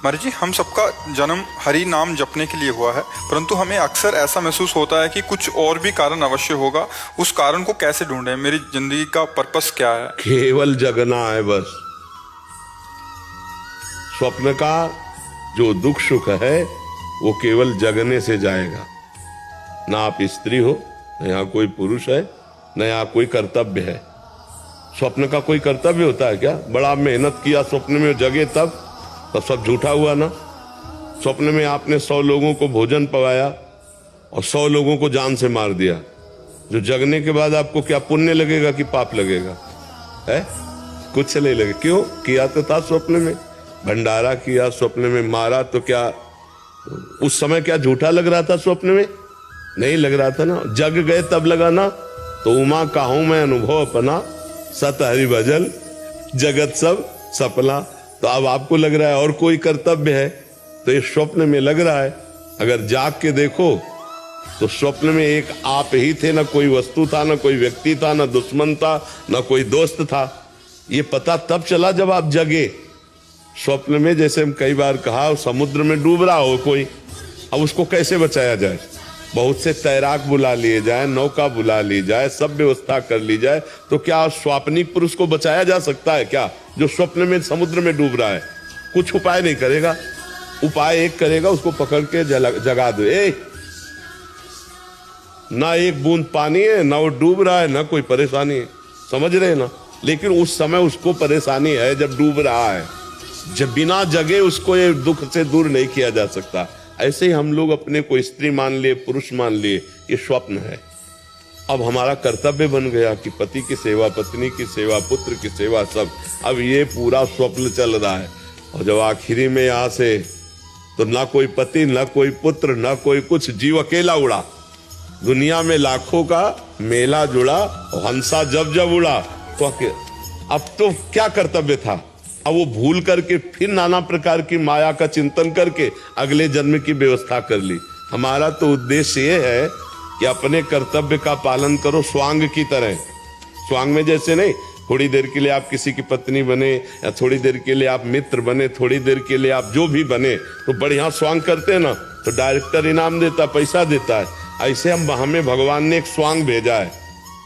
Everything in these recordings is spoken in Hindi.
महाराज जी, हम सबका जन्म हरि नाम जपने के लिए हुआ है, परंतु हमें अक्सर ऐसा महसूस होता है कि कुछ और भी कारण अवश्य होगा। उस कारण को कैसे ढूंढें? मेरी जिंदगी का पर्पस क्या है? केवल जगना है बस। स्वप्न का जो दुख सुख है वो केवल जगने से जाएगा। ना आप स्त्री हो, न यहाँ कोई पुरुष है, न यहाँ कोई कर्तव्य है। स्वप्न का कोई कर्तव्य होता है क्या? बड़ा मेहनत किया स्वप्न में जगे तब सब झूठा हुआ ना। स्वप्न में आपने 100 लोगों को भोजन पवाया और 100 लोगों को जान से मार दिया। जो जगने के बाद आपको क्या पुण्य लगेगा कि पाप लगेगा? है कुछ नहीं लगे। क्यों? किया तो था स्वप्न में, भंडारा किया स्वप्न में, मारा तो क्या उस समय क्या झूठा लग रहा था? स्वप्न में नहीं लग रहा था ना। जग गए तब लगा ना। तो उमा काहूं मैं अनुभव अपना, सत हरि भजन जगत सब सपना। तो अब आपको लग रहा है और कोई कर्तव्य है, तो ये स्वप्न में लग रहा है। अगर जाग के देखो तो स्वप्न में एक आप ही थे, ना कोई वस्तु था, ना कोई व्यक्ति था, ना दुश्मन था, ना कोई दोस्त था। ये पता तब चला जब आप जगे। स्वप्न में जैसे हम कई बार कहा, समुद्र में डूब रहा हो कोई, अब उसको कैसे बचाया जाए? बहुत से तैराक बुला लिए जाए, नौका बुला ली जाए, सब व्यवस्था कर ली जाए, तो क्या स्वाप्निक पुरुष को बचाया जा सकता है क्या, जो स्वप्न में समुद्र में डूब रहा है? कुछ उपाय नहीं करेगा। उपाय एक करेगा, उसको पकड़ के जगा दो। ना एक बूंद पानी है, ना वो डूब रहा है, ना कोई परेशानी है। समझ रहे ना? लेकिन उस समय उसको परेशानी है जब डूब रहा है। जब बिना जगे उसको ये दुख से दूर नहीं किया जा सकता। ऐसे ही हम लोग अपने को स्त्री मान लिए, पुरुष मान लिए, ये स्वप्न है। अब हमारा कर्तव्य बन गया कि पति की सेवा, पत्नी की सेवा, पुत्र की सेवा, सब। अब ये पूरा स्वप्न चल रहा है। और जब आखिरी में यहाँ से तो ना कोई पति, ना कोई पुत्र, ना कोई कुछ, जीव अकेला उड़ा। दुनिया में लाखों का मेला जुड़ा, हंसा जब जब उड़ा। तो अब तो क्या कर्तव्य था? अब वो भूल करके फिर नाना प्रकार की माया का चिंतन करके अगले जन्म की व्यवस्था कर ली। हमारा तो उद्देश्य ये है कि अपने कर्तव्य का पालन करो स्वांग की तरह। स्वांग में जैसे नहीं, थोड़ी देर के लिए आप किसी की पत्नी बने, या थोड़ी देर के लिए आप मित्र बने, थोड़ी देर के लिए आप जो भी बने, तो बढ़िया स्वांग करते हैं ना, तो डायरेक्टर इनाम देता, पैसा देता है। ऐसे हमें भगवान ने एक स्वांग भेजा है।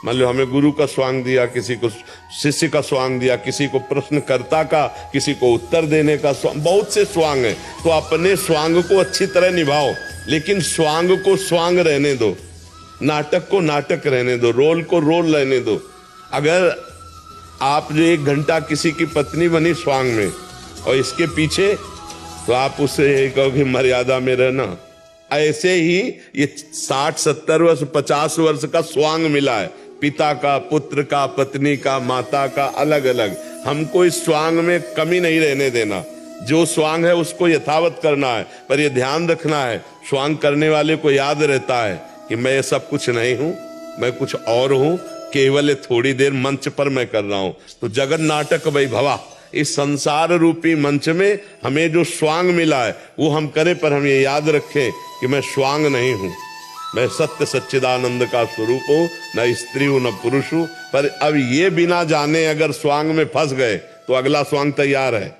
मान लो हमें गुरु का स्वांग दिया, किसी को शिष्य का स्वांग दिया, किसी को प्रश्नकर्ता का, किसी को उत्तर देने का स्वांग, बहुत से स्वांग हैं। तो अपने स्वांग को अच्छी तरह निभाओ, लेकिन स्वांग को स्वांग रहने दो, नाटक को नाटक रहने दो, रोल को रोल रहने दो। अगर आप जो 1 घंटा किसी की पत्नी बनी स्वांग में और इसके पीछे, तो आप उससे कहो कि मर्यादा में रहना। ऐसे ही ये 60, 70 वर्ष, 50 वर्ष का स्वांग मिला है, पिता का, पुत्र का, पत्नी का, माता का, अलग अलग। हमको इस स्वांग में कमी नहीं रहने देना। जो स्वांग है उसको यथावत करना है, पर यह ध्यान रखना है, स्वांग करने वाले को याद रहता है कि मैं ये सब कुछ नहीं हूं, मैं कुछ और हूं, केवल थोड़ी देर मंच पर मैं कर रहा हूं। तो जगत नाटक वैभवा, इस संसार रूपी मंच में हमें जो स्वांग मिला है वो हम करें, पर हम ये याद रखें कि मैं स्वांग नहीं हूं, मैं सत्य सच्चिदानंद का स्वरूप हूं, न स्त्री हूं न पुरुष हूं। पर अब ये बिना जाने अगर स्वांग में फंस गए तो अगला स्वांग तैयार है।